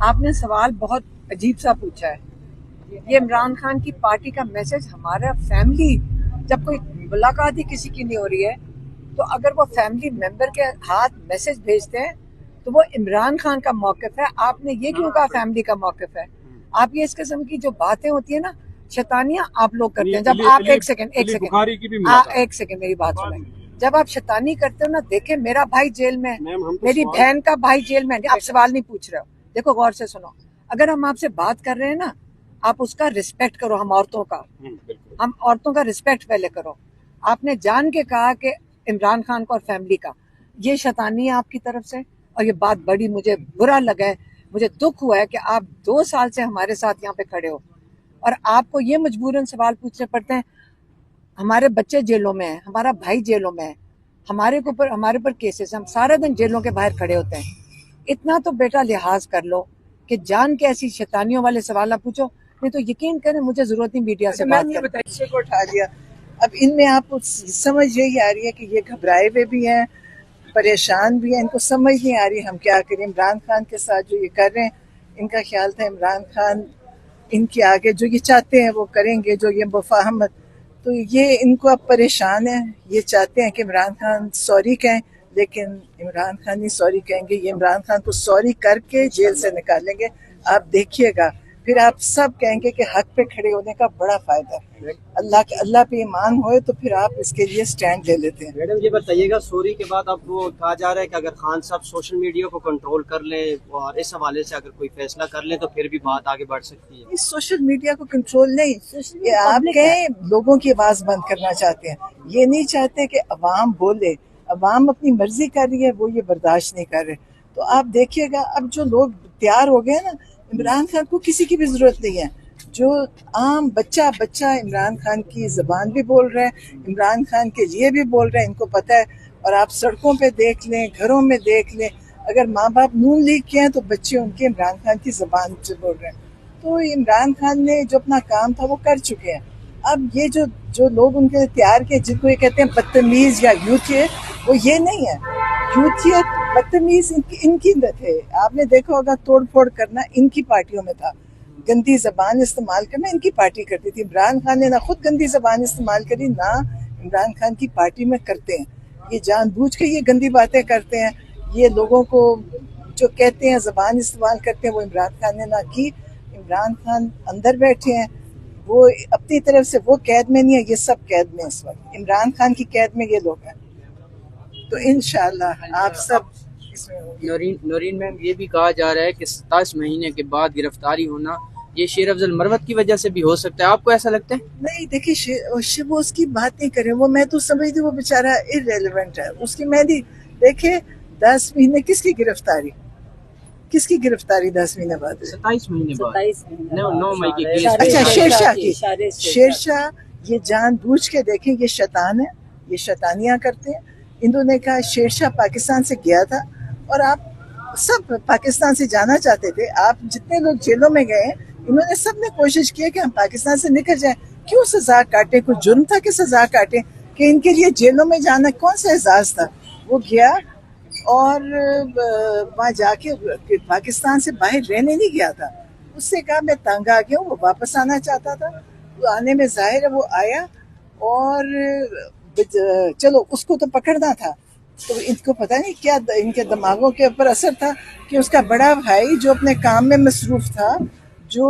آپ نے سوال بہت عجیب سا پوچھا ہے. یہ عمران خان کی پارٹی کا میسج ہمارا فیملی, جب کوئی ملاقات ہی کسی کی نہیں ہو رہی ہے تو اگر وہ فیملی ممبر کے ہاتھ میسج بھیجتے ہیں تو وہ عمران خان کا موقف ہے. آپ نے یہ کیوں کہا فیملی کا موقف ہے؟ آپ یہ اس قسم کی جو باتیں ہوتی ہیں نا, شیطانیاں آپ لوگ کرتے ہیں. جب آپ ایک سیکنڈ میری بات سنیں. جب آپ شیطانی کرتے ہو نا, دیکھیں میرا بھائی جیل میں, میری بہن کا بھائی جیل میں, آپ سوال نہیں پوچھ رہے ہو. دیکھو غور سے سنو, اگر ہم آپ سے بات کر رہے ہیں نا, آپ اس کا رسپیکٹ کرو. ہم عورتوں کا رسپیکٹ پہلے کرو. آپ نے جان کے کہا کہ عمران خان کو اور فیملی کا, یہ شیطانی ہے آپ کی طرف سے, اور یہ بات بڑی مجھے برا لگا ہے. مجھے دکھ ہوا ہے کہ آپ 2 سال سے ہمارے ساتھ یہاں پہ کھڑے ہو اور آپ کو یہ مجبوراً سوال پوچھنے پڑتے ہیں. ہمارے بچے جیلوں میں ہیں, ہمارا بھائی جیلوں میں ہے, ہمارے پر کیسز, ہم سارا دن جیلوں کے باہر کھڑے ہوتے ہیں. اتنا تو بیٹا لحاظ کر لو کہ جان کے ایسی شیطانیوں والے سوال نہ پوچھو. نہیں تو یقین کریں مجھے ضرورت نہیں میڈیا سے بات کرنے. بچے کو اٹھا لیا. اب ان میں آپ کو سمجھ یہی آ رہی ہے کہ یہ گھبرائے ہوئے بھی ہیں, پریشان بھی ہیں, ان کو سمجھ نہیں آ رہی ہم کیا کریں. عمران خان کے ساتھ جو یہ کر رہے ہیں, ان کا خیال تھا عمران خان ان کے آگے جو یہ چاہتے ہیں وہ کریں گے, جو یہ مفاہمت, تو یہ ان کو اب پریشان ہیں. یہ چاہتے ہیں کہ عمران خان سوری کہیں, لیکن عمران خان نہیں سوری کہیں گے. یہ عمران خان کو سوری کر کے جیل سے نکالیں گے. آپ دیکھیے گا, پھر آپ سب کہیں گے کہ حق پہ کھڑے ہونے کا بڑا فائدہ ہے. اللہ پہ ایمان ہوئے تو پھر آپ اس کے لیے سٹینڈ لے لیتے ہیں. میڈم یہ بتائیے گا, سوری کے بعد اب وہ کہا جا رہا ہے کہ اگر خان صاحب سوشل میڈیا کو کنٹرول کر لیں اور اس حوالے سے اگر کوئی فیصلہ کر لیں تو پھر بھی بات آگے بڑھ سکتی ہے. سوشل میڈیا کو کنٹرول نہیں, یہ آپ کہیں لوگوں کی آواز بند کرنا چاہتے ہیں. یہ نہیں چاہتے کہ عوام بولے. عوام اپنی مرضی کر رہی ہے, وہ یہ برداشت نہیں کر رہے. تو آپ دیکھیے گا اب جو لوگ تیار ہو گئے نا, عمران خان کو کسی کی بھی ضرورت نہیں ہے. جو عام بچہ عمران خان کی زبان بھی بول رہے ہیں, عمران خان کے لیے بھی بول رہے ہیں, ان کو پتہ ہے. اور آپ سڑکوں پہ دیکھ لیں, گھروں میں دیکھ لیں, اگر ماں باپ نون لیگ کے ہیں تو بچے ان کے عمران خان کی زبان سے بول رہے ہیں. تو عمران خان نے جو اپنا کام تھا وہ کر چکے ہیں. اب یہ جو لوگ ان کے تیار کے, جن کو یہ کہتے ہیں بدتمیز یا یوتھی, وہ یہ نہیں ہے. یوتھیت بدتمیز ان کی تھے. آپ نے دیکھا ہوگا توڑ پھوڑ کرنا ان کی پارٹیوں میں تھا, گندی زبان استعمال کرنا ان کی پارٹی کرتی تھی. عمران خان نے نہ خود گندی زبان استعمال کری, نہ عمران خان کی پارٹی میں کرتے ہیں. یہ جان بوجھ کے یہ گندی باتیں کرتے ہیں. یہ لوگوں کو جو کہتے ہیں زبان استعمال کرتے ہیں, وہ عمران خان نے نہ کی. عمران خان اندر بیٹھے ہیں, وہ اپنی طرف سے وہ قید میں نہیں ہے, یہ سب قید میں اس وقت. عمران خان کی قید میں یہ لوگ ہیں. تو انشاءاللہ آپ سب اس میں ہوں گے. نورین میم, یہ بھی کہا جا رہا ہے کہ 27 مہینے کے بعد گرفتاری ہونا یہ شیر افضل مروت کی وجہ سے بھی ہو سکتا ہے. آپ کو ایسا لگتا ہے؟ نہیں دیکھیے, وہ اس کی بات نہیں کریں. وہ میں تو سمجھتی وہ بیچارہ irrelevant ہے. اس کی میں دیکھیں 10 مہینے کس کی گرفتاری 10 مہینے بعد؟ 27 مہینے بعد 9 مئی کی کیس. اچھا, شیرشاہ کی. شیرشاہ یہ جان بوجھ کے, دیکھیں یہ شیطان ہے, یہ شیطانیاں کرتے ہیں. انہوں نے کہا شیرشاہ پاکستان سے گیا تھا, اور آپ سب پاکستان سے جانا چاہتے تھے. آپ جتنے لوگ جیلوں میں گئے ہیں, انہوں نے سب نے کوشش کی کہ ہم پاکستان سے نکل جائیں. کیوں سزا کاٹیں؟ کوئی جرم تھا کہ سزا کاٹیں؟ کہ ان کے لیے جیلوں میں جانا کون سا اعزاز تھا؟ وہ گیا اور وہاں جا کے پاکستان سے باہر رہنے نہیں گیا تھا. اس سے کہا میں تنگ آ گیا ہوں, وہ واپس آنا چاہتا تھا. وہ آنے میں ظاہر ہے وہ آیا, اور چلو اس کو تو پکڑنا تھا. تو ان کو پتہ نہیں کیا ان کے دماغوں کے اوپر اثر تھا کہ اس کا بڑا بھائی جو اپنے کام میں مصروف تھا, جو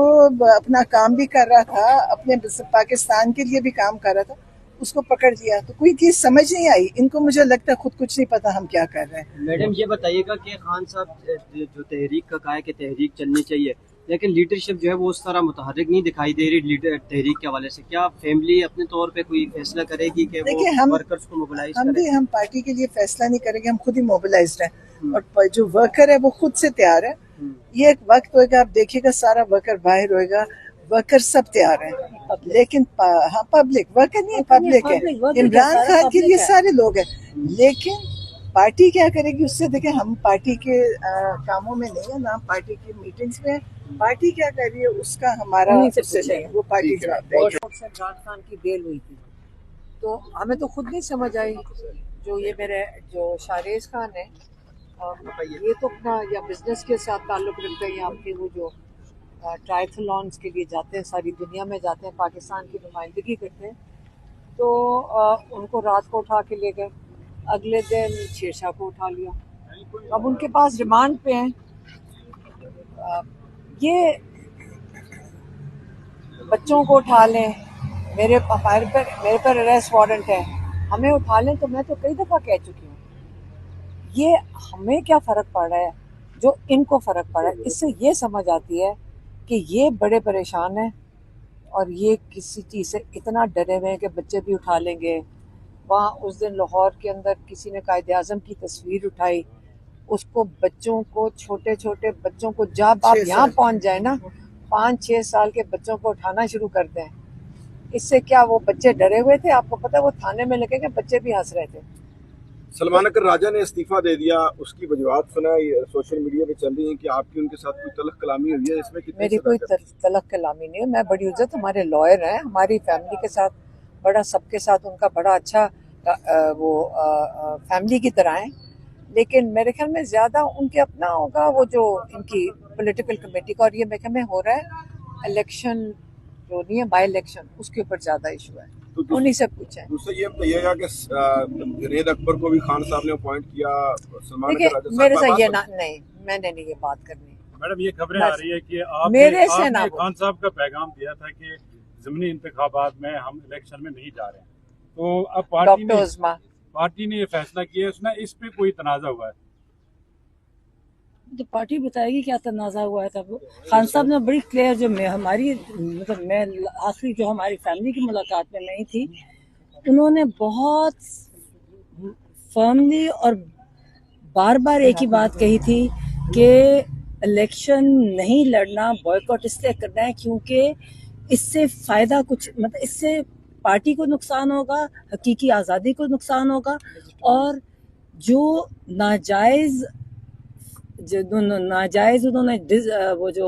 اپنا کام بھی کر رہا تھا, اپنے پاکستان کے لیے بھی کام کر رہا تھا, اس کو پکڑ لیا. تو کوئی چیز سمجھ نہیں آئی ان کو. مجھے لگتا ہے خود کچھ نہیں پتا ہم کیا کر رہے ہیں. میڈم یہ بتائیے گا کہ خان صاحب جو تحریک کا کہا ہے کہ تحریک چلنی چاہیے, لیکن لیڈرشپ جو ہے وہ اس طرح متحرک نہیں دکھائی دے رہی تحریک کے حوالے سے. کیا فیملی اپنے طور پہ کوئی فیصلہ کرے گی کہ وہ ورکرز کو موبلائز کرے؟ ہم پارٹی کے لیے فیصلہ نہیں کریں گے, ہم خود ہی موبلائزڈ ہیں. اور جو ورکر ہے وہ خود سے تیار ہے. یہ ایک وقت ہوئے گا, آپ دیکھیے گا سارا ورکر باہر ہوئے گا. ورکر سب تیار ہیں, لیکن ہاں پبلک ورکر نہیں ہے, پبلک ہے. عمران خان کے لیے سارے لوگ ہیں, لیکن پارٹی کیا کرے گی اس سے دیکھیں. ہم پارٹی کے کاموں میں نہیں ہیں, نہ پارٹی کی میٹنگز میں. پارٹی کیا کر رہی ہے اس کا ہمارا اس سے نہیں, وہ پارٹی جواب دے گی. عمران خان کی بیل ہوئی تھی تو ہمیں تو خود نہیں سمجھ آئی. جو یہ میرے جو شاریز خان ہے, یہ تو اپنا یا بزنس کے ساتھ تعلق رکھتے ہیں یا اپنے وہ جو ٹرائتھلونس کے لیے جاتے ہیں، ساری دنیا میں جاتے ہیں، پاکستان کی نمائندگی کرتے ہیں، تو ان کو رات کو اٹھا کے لے گئے، اگلے دن شیرشاہ کو اٹھا لیا، اب ان کے پاس ریمانڈ پہ ہیں۔ یہ بچوں کو اٹھا لیں، میرے پر اریسٹ وارنٹ ہے، ہمیں اٹھا لیں، تو میں تو کئی دفعہ کہہ چکی ہوں، یہ ہمیں کیا فرق پڑ رہا ہے جو ان کو فرق پڑ رہا ہے۔ اس سے یہ سمجھ آتی ہے کہ یہ بڑے پریشان ہیں اور یہ کسی چیز سے اتنا ڈرے ہوئے ہیں کہ بچے بھی اٹھا لیں گے۔ وہاں اس دن لاہور کے اندر کسی نے قائد اعظم کی تصویر اٹھائی، اس کو بچوں کو، چھوٹے چھوٹے بچوں کو، جب آپ یہاں پہنچ جائیں نا، 5-6 سال کے بچوں کو اٹھانا شروع کر دیں، اس سے کیا وہ بچے ڈرے ہوئے تھے؟ آپ کو پتہ ہے وہ تھانے میں لگے گئے، بچے بھی ہنس رہے تھے۔ سلمان اکر راجہ نے استعفیٰ دے دیا، اس کی وجوہات سنا سوشل میڈیا پہ چل رہی ہیں کہ آپ کی ان کے ساتھ کوئی تلخ کلامی ہوئی ہے، اس میں کتنی میری کوئی تلخ کلامی نہیں ہے، میں بڑی عزت، ہمارے لائر ہیں، ہماری فیملی کے ساتھ بڑا، سب کے ساتھ ان کا بڑا اچھا وہ فیملی کی طرح ہیں، لیکن میرے خیال میں زیادہ ان کے اپنا ہوگا وہ جو ان کی پولیٹیکل کمیٹی کا، اور یہ میرے خیال میں ہو رہا ہے الیکشن جو نہیں ہے، بائی الیکشن، اس کے اوپر زیادہ ایشو ہے، انہی سے پوچھیں۔ دوسرا یہ بتائیے گا کہ جنید اکبر کو بھی خان صاحب نے اپوائنٹ کیا، سلمان دیکھیے اکر راجہ میرے صاحب سے یہ نہیں، میں نے نہیں یہ بات کرنی۔ میڈم یہ خبریں آ رہی ہے کہ آپ میرے سے نے نہ خان صاحب کا پیغام دیا تھا کہ ضمنی انتخابات میں ہم الیکشن میں نہیں جا رہے ہیں، تو اب ڈاکٹر عظما پارٹی نے یہ فیصلہ کیا ہے، اس پہ کوئی تنازع ہوا ہے؟ تو پارٹی بتائے گی کیا تنازع ہوا ہے۔ تب خان صاحب نے بڑی کلیئر، جو میں ہماری مطلب میں آخری جو ہماری فیملی کی ملاقات میں نہیں تھی، انہوں نے بہت فرملی اور بار بار ایک ہی بات کہی تھی کہ الیکشن نہیں لڑنا، بائیکاٹ اس لیے کرنا ہے کیونکہ اس سے فائدہ کچھ، مطلب اس سے پارٹی کو نقصان ہوگا، حقیقی آزادی کو نقصان ہوگا، اور جو ناجائز انہوں نے وہ جو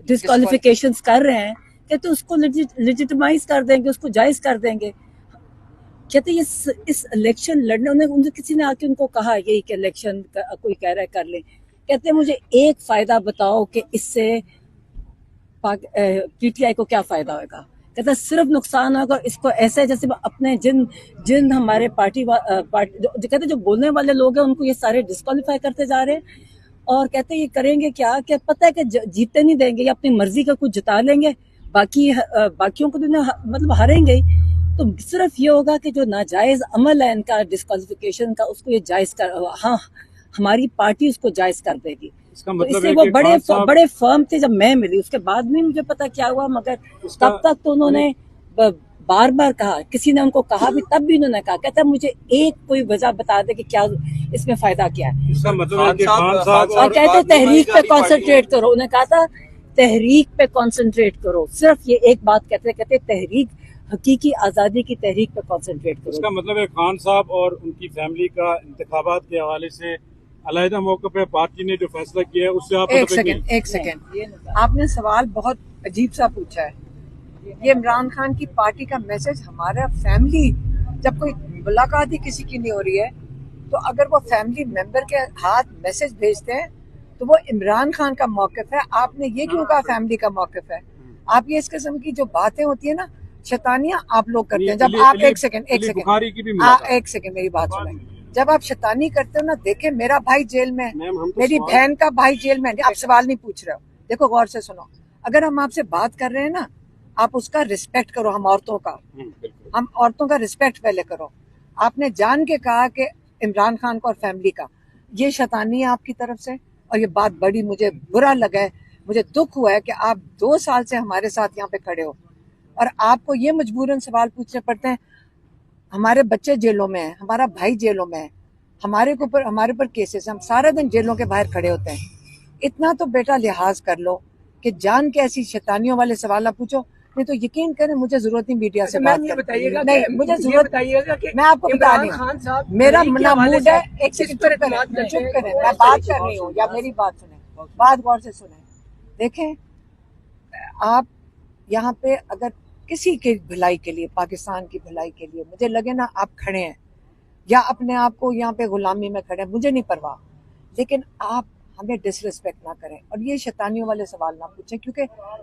ڈسکوالیفیکیشنز کر رہے ہیں، کہتے اس کو لیجیٹمائز کر دیں گے، اس کو جائز کر دیں گے۔ کہتے اس الیکشن لڑنے، انہیں کسی نے آ کے ان کو کہا یہی کہ الیکشن کوئی کہہ رہا ہے کر لیں، کہتے مجھے ایک فائدہ بتاؤ کہ اس سے پی ٹی آئی کو کیا فائدہ ہوگا۔ کہتا صرف نقصان ہوگا، اس کو ایسے جیسے اپنے جن ہمارے پارٹی کہتے جو بولنے والے لوگ ہیں ان کو یہ سارے ڈسکوالیفائی کرتے جا رہے ہیں، اور کہتے یہ کریں گے کیا کہ پتہ ہے کہ جیتتے نہیں دیں گے، یا اپنی مرضی کا کچھ جتا لیں گے، باقیوں کو تو مطلب ہاریں گے ہی، تو صرف یہ ہوگا کہ جو ناجائز عمل ہے ان کا ڈسکوالیفیکیشن کا، اس کو یہ جائز کر، ہاں ہماری پارٹی اس کو جائز کر دے گی۔ اس کا تو مطلب اس سے ہے وہ کہ بڑے فرم تھے جب میں ملی، اس کے بعد نہیں مجھے پتا کیا ہوا، مگر تب تک تو انہوں نے بار بار کہا، کسی نے ان کو کہا بھی، تب بھی انہوں نے کہا، کہتا مجھے ایک کوئی وجہ بتا دے کہ کیا اس میں فائدہ کیا ہے۔ اس کا مطلب ہے کہ خان صاحب اور کہتے تحریک پہ کانسنٹریٹ کرو، انہوں نے کہا تھا تحریک پہ کانسنٹریٹ کرو، صرف یہ ایک بات کہتے تحریک، حقیقی آزادی کی تحریک پہ کانسنٹریٹ کرو۔ اس کا مطلب ہے خان صاحب اور ان کی فیملی کا انتخابات کے حوالے سے علیحدہ موقع پہ پارٹی نے جو فیصلہ کیا ہے اس سے آپ ایک سیکنڈ آپ نے سوال بہت عجیب سا پوچھا ہے۔ یہ عمران خان کی پارٹی کا میسج، ہمارا فیملی جب کوئی ملاقات ہی کسی کی نہیں ہو رہی ہے، تو اگر وہ فیملی ممبر کے ہاتھ میسج بھیجتے ہیں تو وہ عمران خان کا موقف ہے۔ آپ نے یہ کیوں کہا فیملی کا موقف ہے؟ آپ یہ اس قسم کی جو باتیں ہوتی ہیں نا، شیطانیاں آپ لوگ کرتے ہیں جب آپ ایک سیکنڈ میری بات سنیں، جب آپ شیطانی کرتے ہو نا، دیکھیں میرا بھائی جیل میں، میری بہن کا بھائی جیل میں، آپ سوال نہیں پوچھ رہے ہو، دیکھو غور سے سنو، اگر ہم آپ سے بات کر رہے ہیں نا، آپ اس کا رسپیکٹ کرو، ہم عورتوں کا رسپیکٹ پہلے کرو۔ آپ نے جان کے کہا کہ عمران خان کو اور فیملی کا، یہ شیطانی ہے آپ کی طرف سے، اور یہ بات بڑی مجھے برا لگا ہے، مجھے دکھ ہوا ہے کہ آپ 2 سال سے ہمارے ساتھ یہاں پہ کھڑے ہو اور آپ کو یہ مجبوراً سوال پوچھنے پڑتے ہیں۔ ہمارے بچے جیلوں میں ہیں، ہمارا بھائی جیلوں میں ہے، ہمارے اوپر کیسز، ہم سارا دن جیلوں کے باہر کھڑے ہوتے ہیں۔ اتنا تو بیٹا لحاظ کر لو کہ جان کے ایسی شیطانیوں والے سوال نہ پوچھو، نہیں تو یقین کریں مجھے ضرورت نہیں میڈیا سے بات کرنے کی، نہیں مجھے ضرورت، میں آپ کو بتا رہی ہوں میرا موڈ ہے۔ ایک سیکنڈ چپ کریں، میں بات کر رہی ہوں، یا میری بات سنیں، بات غور سے سنیں۔ دیکھیں آپ یہاں پہ اگر کسی کی بھلائی کے لیے، پاکستان کی بھلائی کے لیے مجھے لگے نا آپ کھڑے ہیں، یا اپنے آپ کو یہاں پہ غلامی میں کھڑے ہیں، مجھے نہیں پرواہ، لیکن آپ ہمیں ڈسرسپیکٹ نہ کریں اور یہ شیطانیوں والے سوال نہ پوچھیں، کیونکہ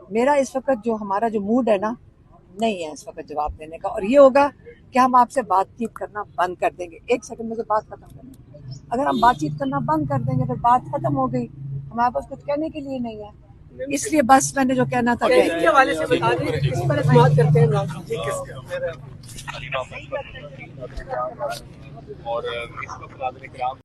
میرا اس وقت جو ہمارا جو موڈ ہے نا نہیں ہے اس وقت جواب دینے کا، اور یہ ہوگا کہ ہم آپ سے بات چیت کرنا بند کر دیں گے. ایک سیکنڈ مجھے بات ختم کریں. اگر ہم بات چیت کرنا بند کر دیں گے پھر بات ختم ہو گئی، ہمارے پاس کچھ کہنے کے لیے نہیں ہے. اس لیے بس میں نے جو کہنا تھا تحریک کے حوالے سے بتا دیں کس پر اعتماد کرتے ہیں عمران خان؟ اور اس وقت ناظرین کرام